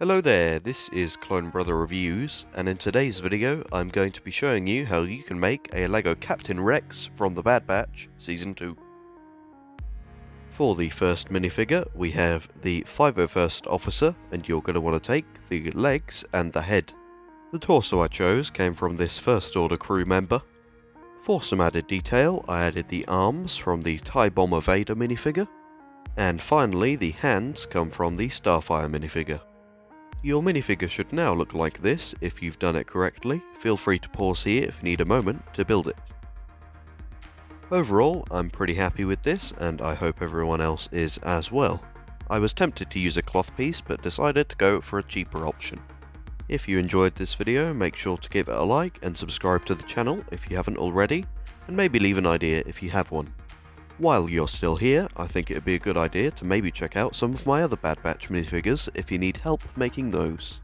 Hello there, this is Clone Brother Reviews, and in today's video I'm going to be showing you how you can make a LEGO Captain Rex from the Bad Batch Season 2. For the first minifigure we have the 501st Officer, and you're going to want to take the legs and the head. The torso I chose came from this First Order crew member. For some added detail I added the arms from the TIE Bomber Vader minifigure, and finally the hands come from the Starfire minifigure. Your minifigure should now look like this if you've done it correctly. Feel free to pause here if you need a moment to build it. Overall, I'm pretty happy with this, and I hope everyone else is as well. I was tempted to use a cloth piece, but decided to go for a cheaper option. If you enjoyed this video, make sure to give it a like and subscribe to the channel if you haven't already, and maybe leave an idea if you have one. While you're still here, I think it would be a good idea to maybe check out some of my other Bad Batch minifigures if you need help making those.